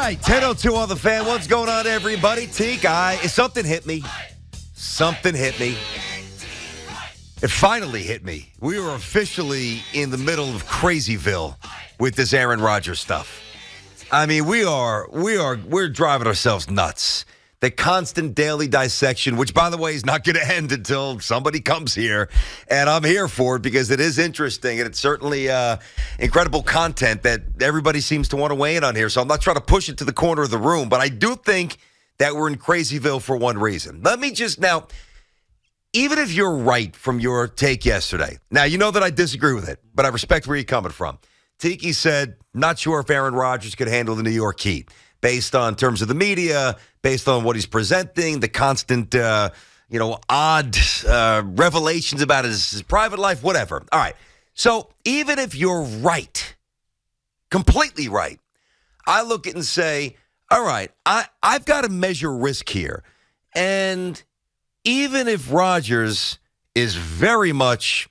right, 10:02 on the fan. What's going on, everybody? Teak, something hit me. Something hit me. It finally hit me. We were officially in the middle of Crazyville with this Aaron Rodgers stuff. I mean, we're driving ourselves nuts. The constant daily dissection, which, by the way, is not going to end until somebody comes here. And I'm here for it because it is interesting, and it's certainly incredible content that everybody seems to want to weigh in on here. So I'm not trying to push it to the corner of the room, but I do think that we're in Crazyville for one reason. Let me just now, even if you're right from your take yesterday, now you know that I disagree with it, but I respect where you're coming from. Tiki said, not sure if Aaron Rodgers could handle the New York Heat based on terms of the media, based on what he's presenting, the constant, odd revelations about his private life, whatever. All right. So even if you're right, completely right, I look at it and say, all right, I've got to measure risk here. And even if Rodgers is very much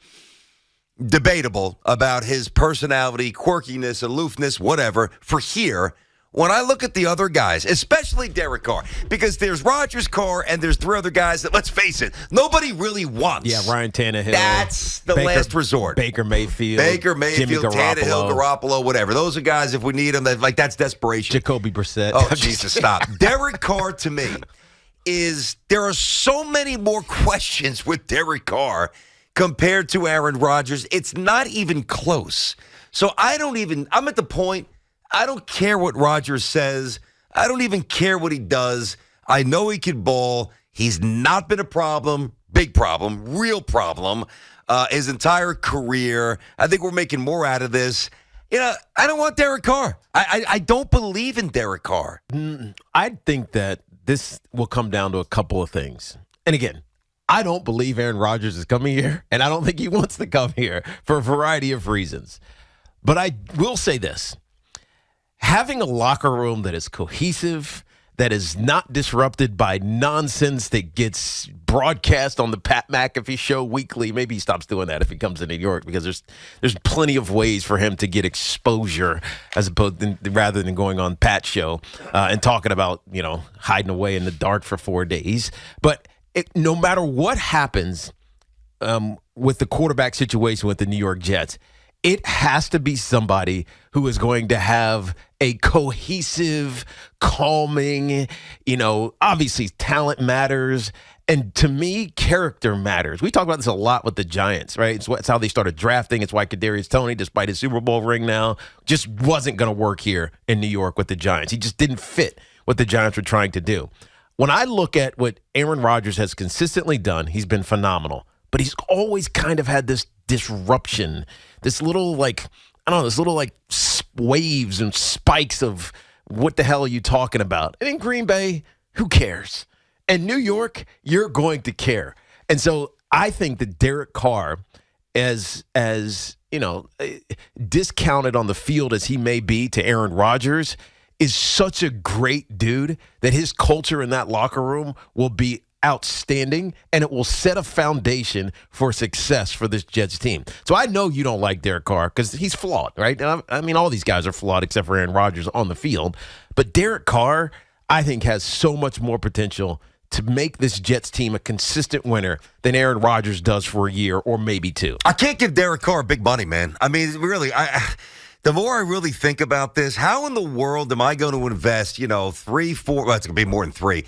debatable about his personality, quirkiness, aloofness, whatever, for here, when I look at the other guys, especially Derek Carr, because there's Rodgers, Carr, and there's three other guys that, let's face it, nobody really wants. Yeah, Ryan Tannehill. That's the last resort. Baker Mayfield. Jimmy Tannehill, Garoppolo, whatever. Those are guys, if we need them, that's desperation. Jacoby Brissett. Oh, Jesus, stop. Derek Carr, to me, there are so many more questions with Derek Carr compared to Aaron Rodgers. It's not even close. So I'm at the point, I don't care what Rodgers says. I don't even care what he does. I know he can ball. He's not been a problem, big problem, real problem, his entire career. I think we're making more out of this. I don't want Derek Carr. I don't believe in Derek Carr. I think that this will come down to a couple of things. And again, I don't believe Aaron Rodgers is coming here, and I don't think he wants to come here for a variety of reasons. But I will say this. Having a locker room that is cohesive, that is not disrupted by nonsense that gets broadcast on the Pat McAfee show weekly. Maybe he stops doing that if he comes to New York, because there's plenty of ways for him to get exposure rather than going on Pat's show and talking about, hiding away in the dark for 4 days. But no matter what happens with the quarterback situation with the New York Jets, it has to be somebody who is going to have a cohesive, calming, obviously talent matters. And to me, character matters. We talk about this a lot with the Giants, right? It's how they started drafting. It's why Kadarius Toney, despite his Super Bowl ring now, just wasn't going to work here in New York with the Giants. He just didn't fit what the Giants were trying to do. When I look at what Aaron Rodgers has consistently done, he's been phenomenal. But he's always kind of had this disruption, this little waves and spikes of what the hell are you talking about? And in Green Bay, who cares? And New York, you're going to care. And so I think that Derek Carr, as discounted on the field as he may be to Aaron Rodgers, is such a great dude that his culture in that locker room will be outstanding, and it will set a foundation for success for this Jets team. So I know you don't like Derek Carr because he's flawed, right? I mean, all these guys are flawed except for Aaron Rodgers on the field. But Derek Carr, I think, has so much more potential to make this Jets team a consistent winner than Aaron Rodgers does for a year or maybe two. I can't give Derek Carr big money, man. I mean, really, the more I really think about this, how in the world am I going to invest, 3, 4, well, it's going to be more than 3,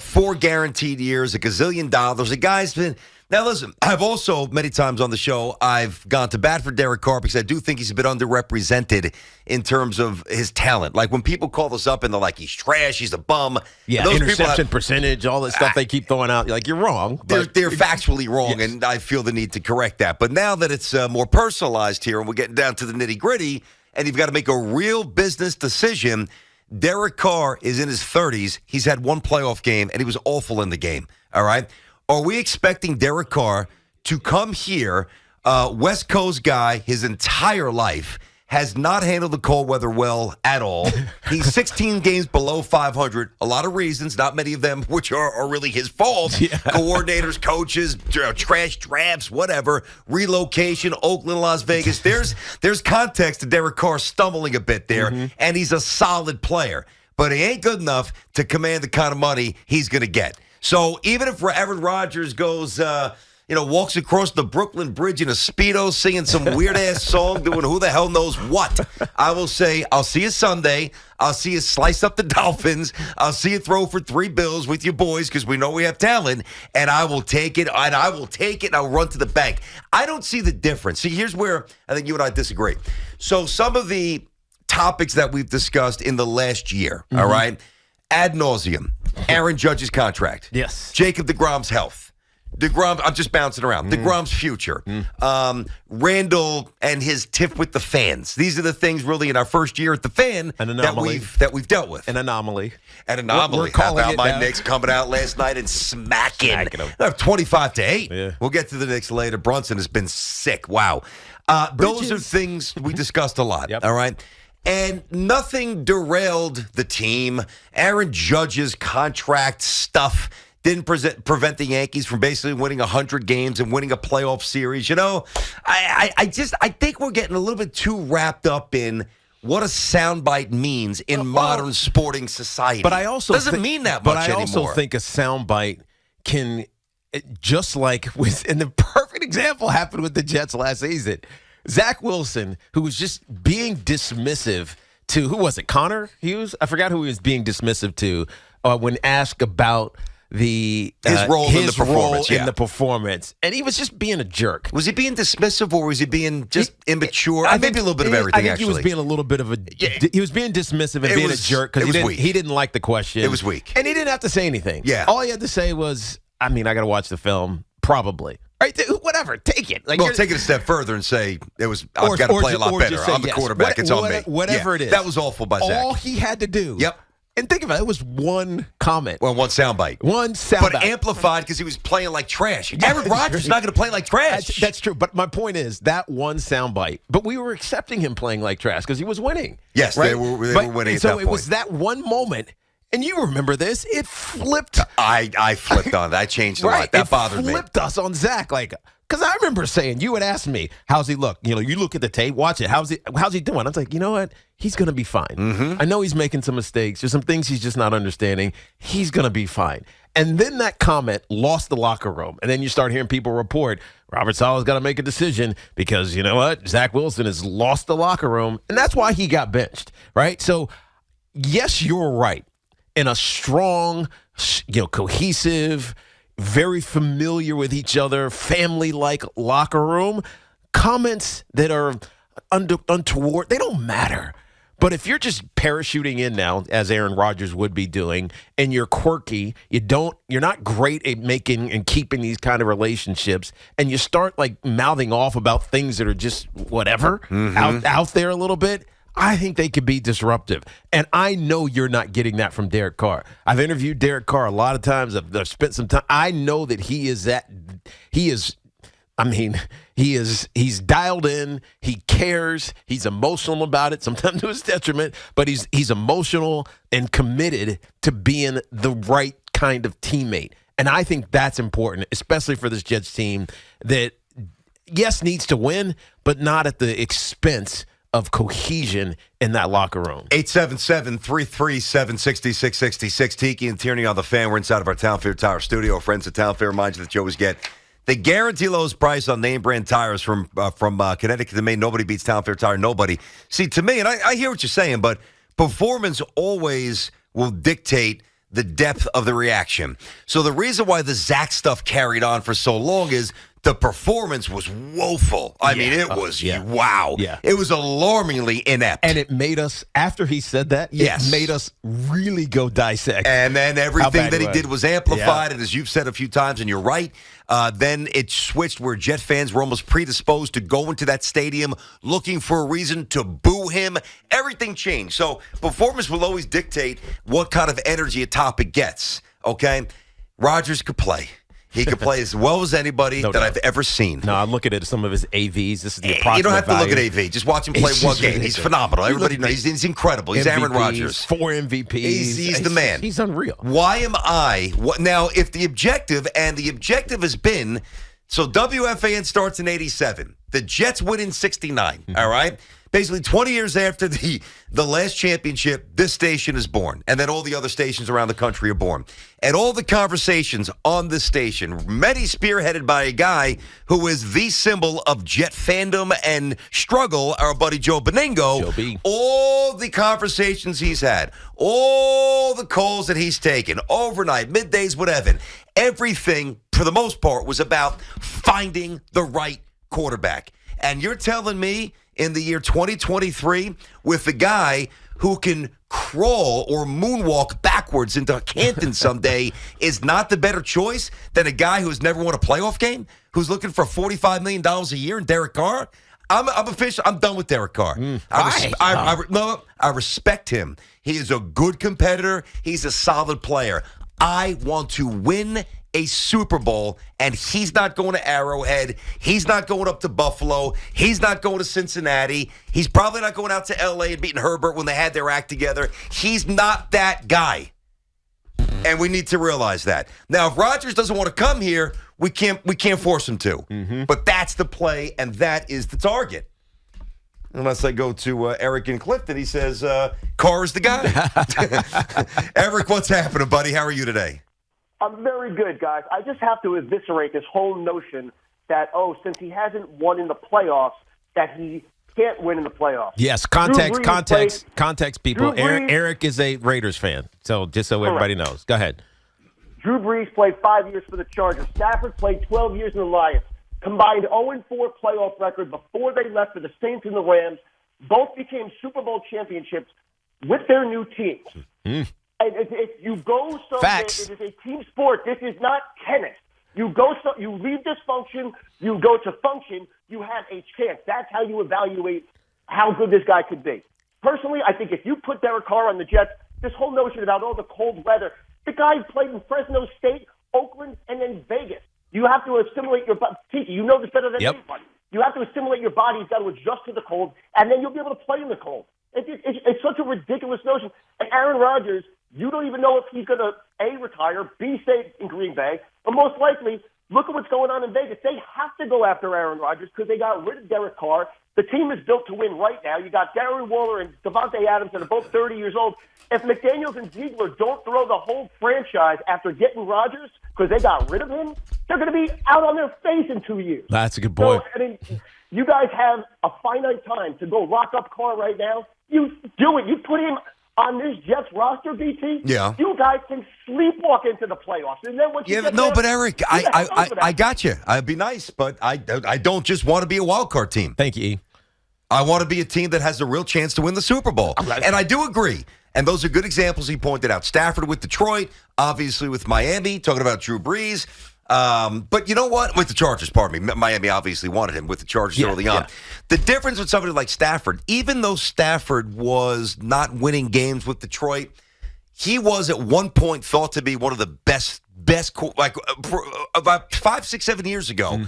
4 guaranteed years, $1 gazillion. The guy's been. Now, listen, I've also, many times on the show, I've gone to bat for Derek Carr because I do think he's a bit underrepresented in terms of his talent. Like, when people call us up and they're like, he's trash, he's a bum. Yeah, those interception percentage, all that stuff they keep throwing out. You're like, you're wrong. They're factually wrong, yes. And I feel the need to correct that. But now that it's more personalized here and we're getting down to the nitty-gritty and you've got to make a real business decision, Derek Carr is in his 30s. He's had one playoff game, and he was awful in the game, all right? Are we expecting Derek Carr to come here, West Coast guy, his entire life, has not handled the cold weather well at all? He's 16 games below 500. A lot of reasons, not many of them which are really his fault. Yeah. Coordinators, coaches, trash drafts, whatever. Relocation, Oakland, Las Vegas. There's context to Derek Carr stumbling a bit there, and he's a solid player. but he ain't good enough to command the kind of money he's going to get. So even if Aaron Rodgers goes, walks across the Brooklyn Bridge in a Speedo singing some weird-ass song doing who the hell knows what, I will say, I'll see you Sunday. I'll see you slice up the Dolphins. I'll see you throw for 3 bills with your boys because we know we have talent, and I will take it, and I'll run to the bank. I don't see the difference. See, here's where I think you and I disagree. So some of the topics that we've discussed in the last year, all right, ad nauseum, Aaron Judge's contract. Yes. Jacob deGrom's health. DeGrom, I'm just bouncing around. DeGrom's future. Randall and his tiff with the fans. These are the things really in our first year at the Fan that we've dealt with. An anomaly. An anomaly. How about my Knicks coming out last night and smacking them? 25-8. Yeah. We'll get to the Knicks later. Brunson has been sick. Wow. Those are things we discussed a lot. Yep. All right. And nothing derailed the team. Aaron Judge's contract stuff didn't prevent the Yankees from basically winning 100 games and winning a playoff series. I think we're getting a little bit too wrapped up in what a soundbite means in modern sporting society. But I also doesn't mean that much anymore. But I also think a soundbite can, just like and the perfect example happened with the Jets last season. Zach Wilson, who was just being dismissive to, who was it, Connor Hughes? I forgot who he was being dismissive to when asked about his role in the performance. And he was just being a jerk. Was he being dismissive or was he being just immature? Maybe a little bit of everything, I think he was being a little bit of he was being dismissive and being a jerk because he didn't like the question. It was weak. And he didn't have to say anything. Yeah. All he had to say was, I got to watch the film, probably. Right, whatever, take it. Take it a step further and say I've got to play a lot better. I'm the quarterback. It's on me. Whatever it is. That was awful by Zach. All he had to do. Yep. And think about it. It was one comment. Well, one soundbite. But amplified because he was playing like trash. Aaron Rodgers is not going to play like trash. That's true. But my point is that one soundbite. But we were accepting him playing like trash because he was winning. Yes, right? they were winning at that point. So it was that one moment. And you remember this. It flipped. I flipped on it. I changed a lot. That bothered me. It flipped us on Zach. Because I remember saying, you had asked me, how's he look? You look at the tape, watch it. How's he doing? I was like, you know what? He's going to be fine. Mm-hmm. I know he's making some mistakes. There's some things he's just not understanding. He's going to be fine. And then that comment lost the locker room. And then you start hearing people report, Robert Saleh's got to make a decision because, you know what? Zach Wilson has lost the locker room. And that's why he got benched, right? So, yes, you're right. In a strong, cohesive, very familiar with each other, family-like locker room, comments that are untoward, they don't matter. But if you're just parachuting in now, as Aaron Rodgers would be doing, and you're quirky, you're not great at making and keeping these kind of relationships, and you start mouthing off about things that are just whatever out there a little bit, I think they could be disruptive. And I know you're not getting that from Derek Carr. I've interviewed Derek Carr a lot of times. I've spent some time. I know that he's dialed in. He cares. He's emotional about it, sometimes to his detriment, but he's emotional and committed to being the right kind of teammate. And I think that's important, especially for this Jets team that, yes, needs to win, but not at the expense of cohesion in that locker room. 877-337-6666. Tiki and Tierney on the Fan. We're inside of our Town Fair Tire studio. Friends at Town Fair remind you that you always get the guarantee lowest price on name brand tires from Connecticut to Maine. Nobody beats Town Fair Tire. Nobody. See, to me, and I hear what you're saying, but performance always will dictate the depth of the reaction. So the reason why the Zach stuff carried on for so long is the performance was woeful. I mean, it was, wow. Yeah. It was alarmingly inept. And it made us, after he said that, it made us really go dissect. And then everything that he did was amplified. And as you've said a few times, and you're right, then it switched where Jet fans were almost predisposed to go into that stadium looking for a reason to boo him. Everything changed. So performance will always dictate what kind of energy a topic gets, okay? Rodgers could play. He could play as well as anybody I've ever seen. No, I'm looking at some of his AVs. This is the approximate You don't have to value. look at AV. Just watch him play one game. He's phenomenal. Everybody knows he's incredible. He's MVPs, Aaron Rodgers. 4 MVPs. He's the man. He's unreal. Why am I? Now, if the objective has been, so WFAN starts in 87. The Jets win in 69, all right? Basically, 20 years after the last championship, this station is born. And then all the other stations around the country are born. And all the conversations on this station, many spearheaded by a guy who is the symbol of Jet fandom and struggle, our buddy Joe Beningo. All the conversations he's had, all the calls that he's taken, overnight, middays, whatever, everything, for the most part, was about finding the right quarterback. And you're telling me in the year 2023, with the guy who can crawl or moonwalk backwards into Canton someday is not the better choice than a guy who's never won a playoff game, who's looking for $45 million a year in Derek Carr? I'm official. I'm done with Derek Carr. I respect him. He is a good competitor. He's a solid player. I want to win a Super Bowl, and he's not going to Arrowhead. He's not going up to Buffalo. He's not going to Cincinnati. He's probably not going out to L.A. and beating Herbert when they had their act together. He's not that guy, and we need to realize that. Now, if Rodgers doesn't want to come here, we can't force him to. Mm-hmm. But that's the play, and that is the target. Unless I go to Eric in Clifton, he says, Carr is the guy. Eric, what's happening, buddy? How are you today? I'm very good, guys. I just have to eviscerate this whole notion that, since he hasn't won in the playoffs, that he can't win in the playoffs. Yes, context, people. Eric is a Raiders fan, so just so everybody knows. Go ahead. Drew Brees played 5 years for the Chargers. Stafford played 12 years in the Lions. Combined 0-4 playoff record before they left for the Saints and the Rams. Both became Super Bowl championships with their new teams. Mm. You go so Facts. It is a team sport. This is not tennis. You leave dysfunction, you go to function, you have a chance. That's how you evaluate how good this guy could be. Personally, I think if you put Derek Carr on the Jets, this whole notion about all the cold weather, the guy played in Fresno State, Oakland, and then Vegas. You have to assimilate your body. Tiki, you know this better than anyone. You have to assimilate your body. You've got to adjust to the cold, and then you'll be able to play in the cold. It's such a ridiculous notion. And Aaron Rodgers, you don't even know if he's going to, A, retire, B, stay in Green Bay, but most likely, look at what's going on in Vegas. They have to go after Aaron Rodgers because they got rid of Derek Carr. The team is built to win right now. You got Darren Waller and Devontae Adams that are both 30 years old. If McDaniels and Ziegler don't throw the whole franchise after getting Rodgers because they got rid of him, they're going to be out on their face in 2 years. That's a good point. So, you guys have a finite time to go lock up Carr right now. You do it. You put him on this Jets roster, BT. Yeah. You guys can sleepwalk into the playoffs. And then once you get there, but Eric, I got you. I'd be nice, but I don't just want to be a wild card team. Thank you, E. I want to be a team that has a real chance to win the Super Bowl. And I do agree. And those are good examples he pointed out. Stafford with Detroit, obviously with Miami, talking about Drew Brees. But you know what? With the Chargers, pardon me. Miami obviously wanted him with the Chargers early on. Yeah. The difference with somebody like Stafford, even though Stafford was not winning games with Detroit, he was at one point thought to be one of the best, like about 5, 6, 7 years ago,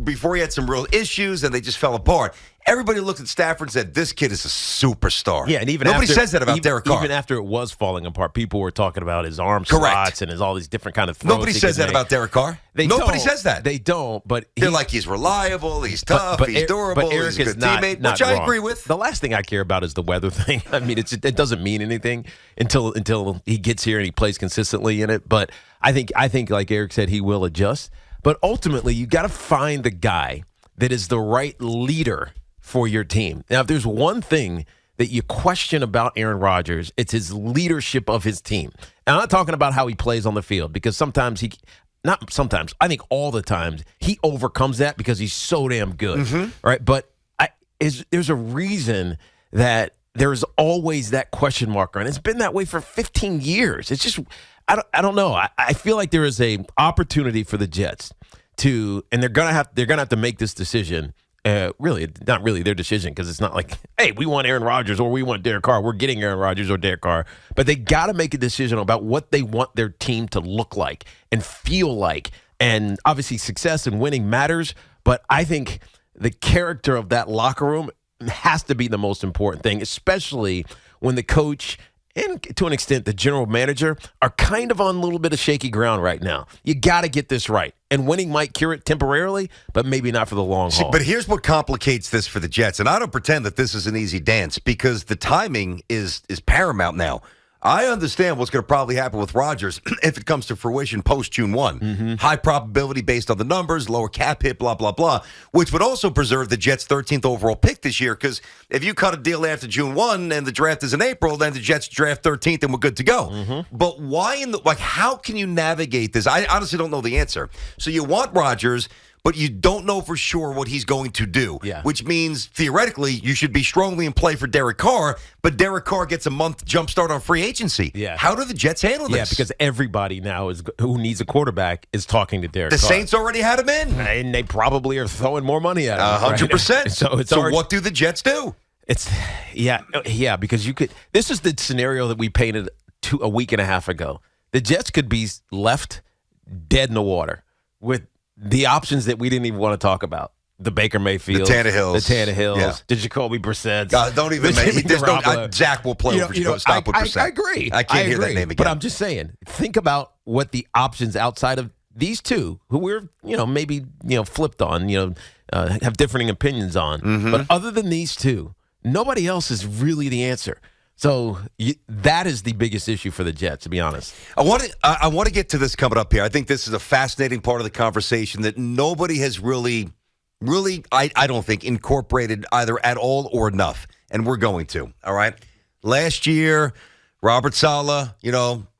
before he had some real issues and they just fell apart. Everybody looked at Stafford and said, this kid is a superstar. Yeah, and even nobody says that about Derek Carr. Even after it was falling apart, people were talking about his arm slots and his all these different kind of throws. Nobody says that about Derek Carr. Nobody says that. They don't, but they're like, he's reliable, he's tough, he's durable, he's a good teammate, which I agree with. The last thing I care about is the weather thing. I mean, it doesn't mean anything until he gets here and he plays consistently in it. But I think like Eric said, he will adjust. But ultimately, you got to find the guy that is the right leader for your team. Now, if there's one thing that you question about Aaron Rodgers, it's his leadership of his team. And I'm not talking about how he plays on the field, because I think all the times he overcomes that because he's so damn good, right? But there's a reason that there's always that question mark, and it's been that way for 15 years. It's just, I don't know. I feel like there is a opportunity for the Jets and they're gonna have to make this decision. Really, not really their decision, because it's not like, hey, we want Aaron Rodgers or we want Derek Carr. We're getting Aaron Rodgers or Derek Carr. But they got to make a decision about what they want their team to look like and feel like. And obviously success and winning matters, but I think the character of that locker room has to be the most important thing, especially when the coach and to an extent the general manager are kind of on a little bit of shaky ground right now. You got to get this right. And winning might cure it temporarily, but maybe not for the long haul. But here's what complicates this for the Jets, and I don't pretend that this is an easy dance because the timing is paramount now. I understand what's going to probably happen with Rodgers if it comes to fruition post June 1. Mm-hmm. High probability based on the numbers, lower cap hit, blah, blah, blah, which would also preserve the Jets' 13th overall pick this year because if you cut a deal after June 1 and the draft is in April, then the Jets draft 13th and we're good to go. Mm-hmm. But why how can you navigate this? I honestly don't know the answer. So you want Rodgers, but you don't know for sure what he's going to do, which means theoretically you should be strongly in play for Derek Carr, but Derek Carr gets a month jump start on free agency. Yeah. How do the Jets handle this? Yeah, because everybody now who needs a quarterback is talking to Derek Carr. The Saints already had him in. And they probably are throwing more money at him. 100%. Right? So what do the Jets do? Because you could. This is the scenario that we painted a week and a half ago. The Jets could be left dead in the water with the options that we didn't even want to talk about. The Baker Mayfield. The Tannehills. The Jacoby Brissett. Don't even make Zach will play over Brissett. I agree. I can't hear that name again. But I'm just saying, think about what the options outside of these two, who we're, maybe, flipped on, have differing opinions on. Mm-hmm. But other than these two, nobody else is really the answer. So that is the biggest issue for the Jets, to be honest. I want to get to this coming up here. I think this is a fascinating part of the conversation that nobody has really, I don't think, incorporated either at all or enough. And we're going to, all right? Last year, Robert Saleh,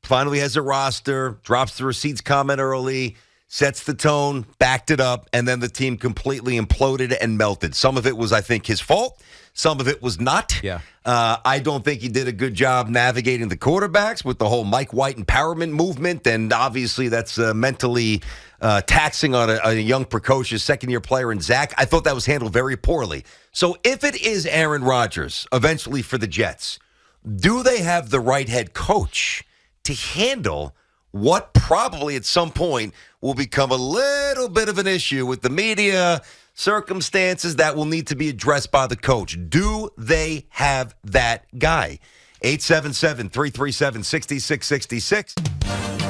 finally has a roster, drops the receipts comment early, sets the tone, backed it up, and then the team completely imploded and melted. Some of it was, I think, his fault. Some of it was not. Yeah. I don't think he did a good job navigating the quarterbacks with the whole Mike White empowerment movement, and obviously that's mentally taxing on a young, precocious second-year player in Zach. I thought that was handled very poorly. So if it is Aaron Rodgers eventually for the Jets, do they have the right head coach to handle what probably at some point will become a little bit of an issue with the media, circumstances that will need to be addressed by the coach? Do they have that guy? 877-337-6666.